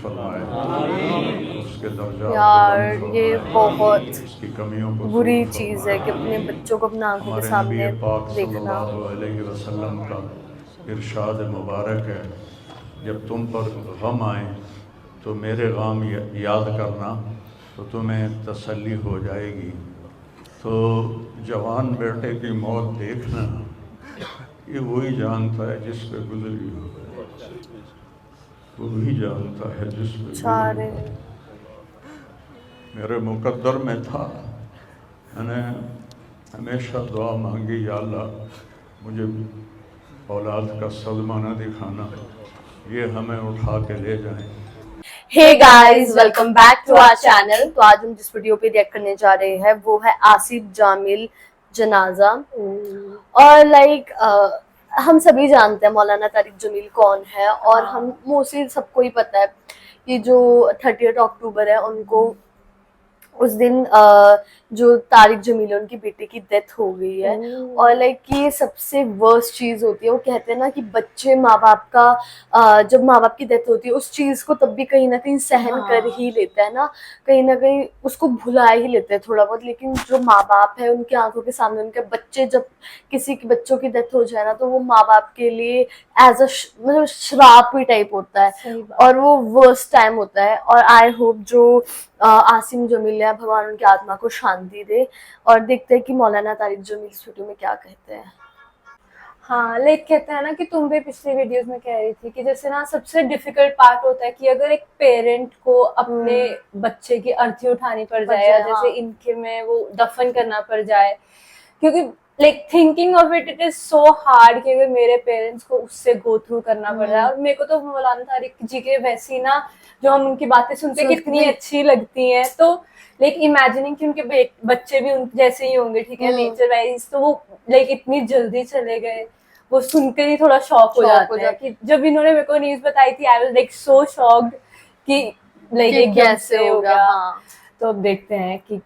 فرمائے، اس کے درجات یار بلند یہ فرمائے، بہت اس کی کمیوں کو بری دور چیز ہے کہ اپنے فرمائے۔ بچوں کو اپنے آنکھوں کے ہمارے نبی سامنے پاک صلی دیکھنا۔ اللہ علیہ وسلم کا ارشاد مبارک ہے، جب تم پر غم آئے تو میرے غم یاد کرنا تو تمہیں تسلی ہو جائے گی۔ تو جوان بیٹے کی موت دیکھنا یہ وہی جانتا ہے جس پہ گزری ہو، وہی جانتا ہے جس پہ گزری چارے ہو۔ میرے مقدر میں تھا، میں نے ہمیشہ دعا مانگی، یا اللہ مجھے اولاد کا صدمہ نہ دکھانا، یہ ہمیں اٹھا کے لے جائیں۔ Hey guys, welcome back to our channel. تو آج ہم جس ویڈیو پہ ریئیکٹ کرنے جا رہے ہیں وہ ہے آصف جامیل جنازہ۔ اور ہم سبھی جانتے ہیں مولانا طارق جمیل کون ہے، اور ہم موسٹلی سب کو ہی پتہ ہے کہ جو 30 اکتوبر ہے ان کو اس دن جو طارق جمیل ہے ان کی بیٹے کی ڈیتھ ہو گئی ہے۔ اور یہ سب سے ورسٹ چیز ہوتی ہے، وہ کہتے ہیں نا کہ بچے ماں باپ کا جب ماں باپ کی ڈیتھ ہوتی ہے اس چیز کو تب بھی کہیں نہ کہیں سہن کر ہی لیتا ہے نا، کہیں نہ کہیں اس کو بھلا ہی لیتے ہیں تھوڑا بہت۔ لیکن جو ماں باپ ہے ان کی آنکھوں کے سامنے ان کے بچے، جب کسی کے بچوں کی ڈیتھ ہو جائے نا تو وہ ماں باپ کے لیے ایز اے مطلب شراپ ہی ٹائپ ہوتا ہے، اور وہ ورسٹ ٹائم ہوتا ہے۔ اور آئی ہوپ جو آصف جمیل ہے بھگوان ان کی آتما کو شانتی دے، اور دیکھتے ہیں کہ مولانا طارق جمیل اس ویڈیو میں کیا کہتے ہیں۔ ہاں کہتے ہیں نا کہ تم بھی پچھلی ویڈیوز میں کہہ رہی تھی کہ جیسے نا سب سے ڈیفیکلٹ پارٹ ہوتا ہے کہ اگر ایک پیرنٹ کو اپنے بچے کی ارتھی اٹھانی پڑ جائے، یا جیسے ان کے میں وہ دفن کرنا پڑ جائے، کیونکہ thinking of it is so hard کہ اگر میرے پیرنٹس کو اس سے گو تھرو کرنا پڑ رہا ہے۔ اور میرے کو تو مولانا طارق جی کے ویسی نا جو ہم ان کی باتیں سنتے کتنی اچھی لگتی ہیں، تو امیجننگ کہ ان کے بچے بھی ان جیسے ہی ہوں گے، ٹھیک ہے، نیچر وائز، تو وہ اتنی جلدی چلے گئے، وہ سن کر ہی تھوڑا شاک ہو جاتے ہیں کہ جب انہوں نے میرے کو نیوز بتائی تھی آئی واز سو شاکڈ کہ ایک دم سے ہو گیا۔ تو اب دیکھتے ہیں کہ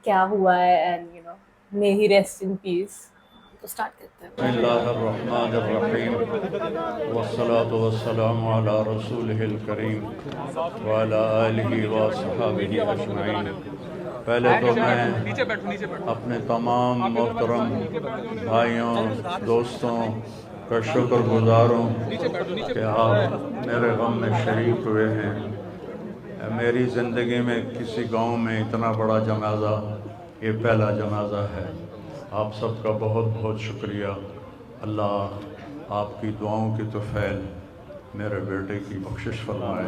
کیا ہوا ہے، and you know may he rest in peace۔ تو سٹارٹ کرتے ہیں۔ بسم اللہ الرحمن الرحیم، والصلاة والسلام علی رسولہ الکریم وعلی آلہ وصحبہ اجمعین۔ پہلے تو میں اپنے تمام محترم بھائیوں دوستوں کا شکر گزار ہوں کہ آپ میرے غم میں شریک ہوئے ہیں۔ میری زندگی میں کسی گاؤں میں اتنا بڑا جنازہ یہ پہلا جنازہ ہے۔ آپ سب کا بہت بہت شکریہ۔ اللہ آپ کی دعاؤں کی طفیل میرے بیٹے کی بخشش فرمائے،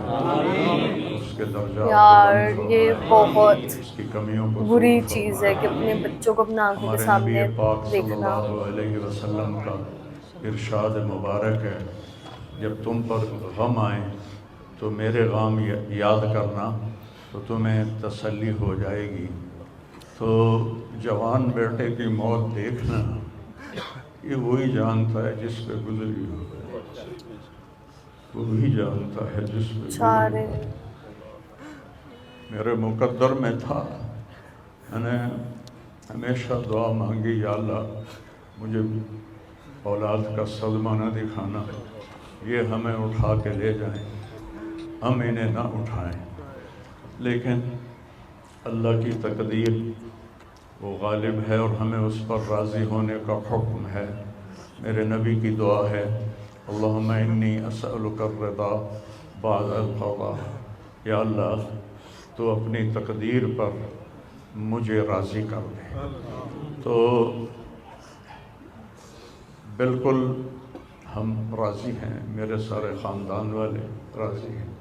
اس کے درجات یار بلند یہ فرمائے، بہت اس کی کمیوں کو بری دور چیز ہے کہ فرمائے۔ اپنے بچوں کو اپنے آنکھوں کے ہمارے نبی سامنے پاک صلی دیکھنا۔ اللہ علیہ وسلم کا ارشاد مبارک ہے، جب تم پر غم آئے تو میرے غم یاد کرنا تو تمہیں تسلی ہو جائے گی۔ تو جوان بیٹے کی موت دیکھنا یہ وہی جانتا ہے جس پہ گزری ہو، وہی جانتا ہے جس پہ گزری ہو۔ میرے مقدر میں تھا، میں نے ہمیشہ دعا مانگی، یا اللہ مجھے اولاد کا صدمہ نہ دکھانا، یہ ہمیں اٹھا کے لے جائیں، ہم انہیں نہ اٹھائیں۔ لیکن اللہ کی تقدیر وہ غالب ہے اور ہمیں اس پر راضی ہونے کا حکم ہے۔ میرے نبی کی دعا ہے، اللہم انی اسألک الرضا بعد القضاء، یا اللہ تو اپنی تقدیر پر مجھے راضی کر دے۔ تو بالکل ہم راضی ہیں، میرے سارے خاندان والے راضی ہیں،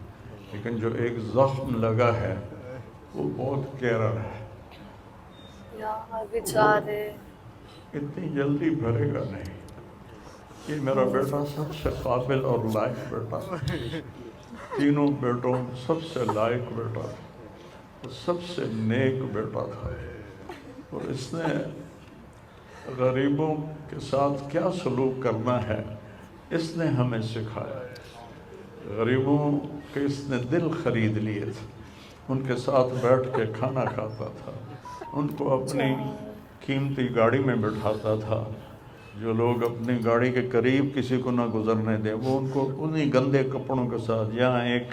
لیکن جو ایک زخم لگا ہے وہ بہت گہرا ہے، یار بیچارے، اتنی جلدی بھرے گا نہیں۔ یہ میرا بیٹا سب سے قابل اور لائق بیٹا، تینوں بیٹوں سب سے لائق بیٹا تھا، سب سے نیک بیٹا تھا، اور اس نے غریبوں کے ساتھ کیا سلوک کرنا ہے اس نے ہمیں سکھایا۔ غریبوں کے اس نے دل خرید لیے تھے، ان کے ساتھ بیٹھ کے کھانا کھاتا تھا، ان کو اپنی قیمتی گاڑی میں بٹھاتا تھا۔ جو لوگ اپنی گاڑی کے قریب کسی کو نہ گزرنے دیں وہ ان کو انہی گندے کپڑوں کے ساتھ، یہاں ایک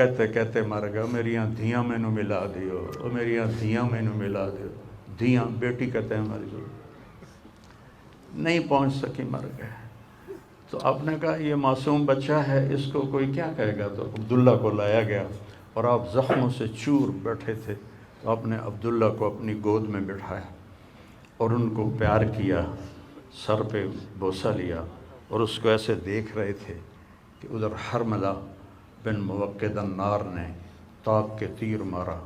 کہتے کہتے مر گیا. میریاں دھیاں مینوں ملا دیو, میریاں دھیاں مینوں ملا دیو. دھیاں بیٹی کہتے ہیں مر گئی, نہیں پہنچ سکی, مر گئے. تو آپ نے کہا یہ معصوم بچہ ہے, اس کو کوئی کیا کہے گا. تو عبداللہ کو لایا گیا اور آپ زخموں سے چور بیٹھے تھے. تو آپ نے عبداللہ کو اپنی گود میں بٹھایا اور ان کو پیار کیا, سر پہ بوسہ لیا, اور اس کو ایسے دیکھ رہے تھے کہ ادھر حرملہ بن موقد النار نے تاک کے تیر مارا.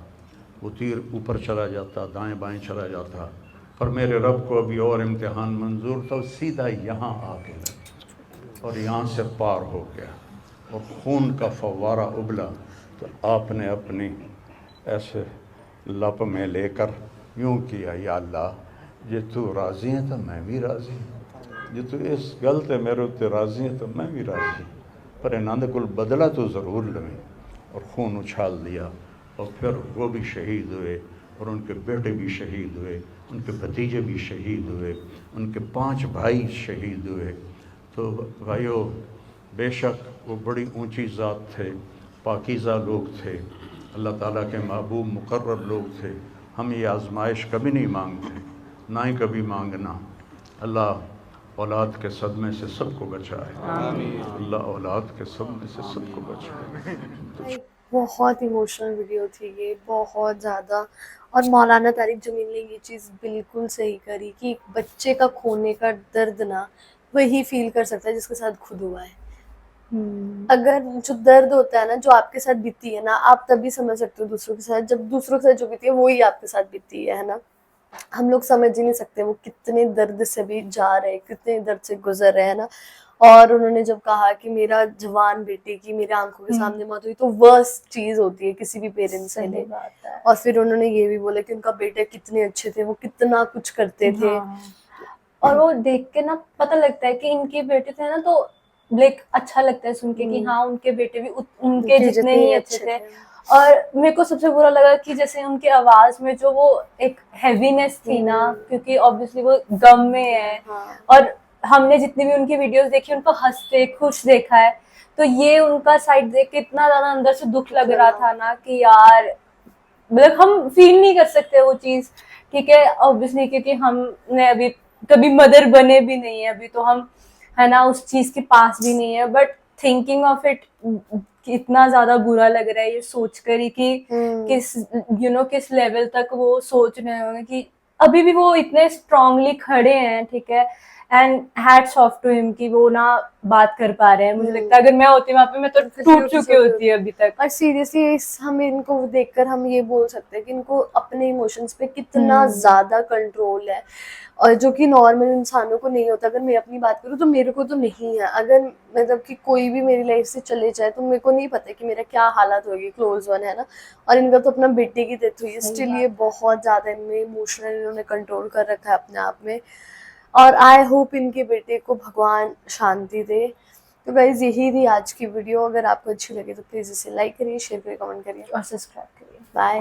وہ تیر اوپر چلا جاتا, دائیں بائیں چلا جاتا, پر میرے رب کو ابھی اور امتحان منظور تھا. سیدھا یہاں آ کے لگا اور یہاں سے پار ہو گیا اور خون کا فوارہ ابلا. تو آپ نے اپنی ایسے لپ میں لے کر یوں کیا, یا اللہ جے تو راضی ہے تو میں بھی راضی ہوں, جے تو اس گل تے میرے اتنے راضی ہے تو میں بھی راضی ہوں, پر انہوں کل بدلہ تو ضرور لیں. اور خون اچھال دیا, اور پھر وہ بھی شہید ہوئے, اور ان کے بیٹے بھی شہید ہوئے, ان کے بھتیجے بھی شہید ہوئے, ان کے 5 بھائی شہید ہوئے. تو بھائیو, بے شک وہ بڑی اونچی ذات تھے, پاکیزہ لوگ تھے, اللہ تعالیٰ کے محبوب مقرب لوگ تھے. ہم یہ آزمائش کبھی نہیں مانگتے, نہ ہی کبھی مانگنا. اللہ اولاد کے صدمے سے سب کو بچائے. اللہ اولاد کے صدمے سے سب کو بچائے. بہت ایموشنل ویڈیو تھی یہ, بہت زیادہ. اور مولانا طارق جمیل نے یہ چیز بالکل صحیح کری کہ ایک بچے کا کھونے کا درد نا وہی فیل کر سکتا ہے جس کے ساتھ خود ہوا ہے. اگر جو درد ہوتا ہے نا, جو آپ کے ساتھ بیتی ہے نا, آپ تبھی سمجھ سکتے ہو دوسروں کے ساتھ, جب دوسروں کے ساتھ جو بیتی ہے وہی آپ کے ساتھ بیتی ہے نا. ہم لوگ سمجھ ہی نہیں سکتے وہ کتنے درد سے بھی جا رہے, کتنے درد سے گزر رہے ہیں نا. اور انہوں نے جب کہا کہ میرا جوان بیٹے کی میرے آنکھوں کے سامنے موت ہوئی, تو ورسٹ چیز ہوتی ہے کسی بھی پیرنٹس کے لیے. اور پھر انہوں نے یہ بھی بولا کہ ان کا بیٹے کتنے اچھے تھے, وہ کتنا کچھ کرتے تھے. اور وہ دیکھ کے نا پتہ لگتا ہے کہ ان کے بیٹے تھے نا, تو لائک اچھا لگتا ہے سن کے کہ ہاں ان کے بیٹے بھی ان کے جتنے ہی اچھے تھے. اور میرے کو سب سے برا لگا کہ جیسے ان کی آواز میں جو وہ ایک ہیوینس تھی نا, کیونکہ obviously وہ غم میں ہے, اور ہم نے جتنی بھی ان کی ویڈیوز دیکھی ان کو ہنستے خوش دیکھا ہے, تو یہ ان کا سائڈ دیکھ کے اتنا زیادہ اندر سے دکھ لگ رہا تھا نا کہ یار مطلب ہم فیل نہیں کر سکتے وہ چیز. ٹھیک ہے obviously کیونکہ ہم نے ابھی کبھی مدر بنے بھی نہیں ہے, ابھی تو ہم ہے نا اس چیز کے پاس بھی نہیں ہے, بٹ تھنکنگ آف اٹ اتنا زیادہ برا لگ رہا ہے یہ سوچ کر ہی کہ کس لیول تک وہ سوچ رہے ہوں گے کہ ابھی بھی وہ اتنے اسٹرانگلی کھڑے ہیں. ٹھیک ہے, اینڈ ہیٹس آف ٹو ہم کہ وہ نہ بات کر پا رہے ہیں. مجھے لگتا ہے اگر میں ہوتی وہاں پہ میں تو ٹوٹ چکی ہوتی ہے ابھی تک. اور سیریسلی ہمیں ان کو دیکھ کر ہم یہ بول سکتے ہیں کہ ان کو اپنے ایموشنس پہ کتنا زیادہ کنٹرول ہے, اور جو کہ نارمل انسانوں کو نہیں ہوتا. اگر میں اپنی بات کروں تو میرے کو تو نہیں ہے. اگر مطلب کہ کوئی بھی میری لائف سے چلے جائے تو میرے کو نہیں پتا کہ میرا کیا حالت ہوگی, کلوز ون ہے نا. اور ان کا تو اپنا بیٹے کی ڈیتھ ہوئی ہے, اسٹل یہ بہت زیادہ ان میں ایموشنل انہوں نے کنٹرول کر رکھا ہے اپنے آپ میں. اور آئی ہوپ ان کے بیٹے کو بھگوان شانتی دے. تو گائز یہی تھی آج کی ویڈیو. اگر آپ کو اچھی لگے تو پلیز اسے لائک کریے, شیئر کریے, کمنٹ کریے اور سبسکرائب کریے. بائے.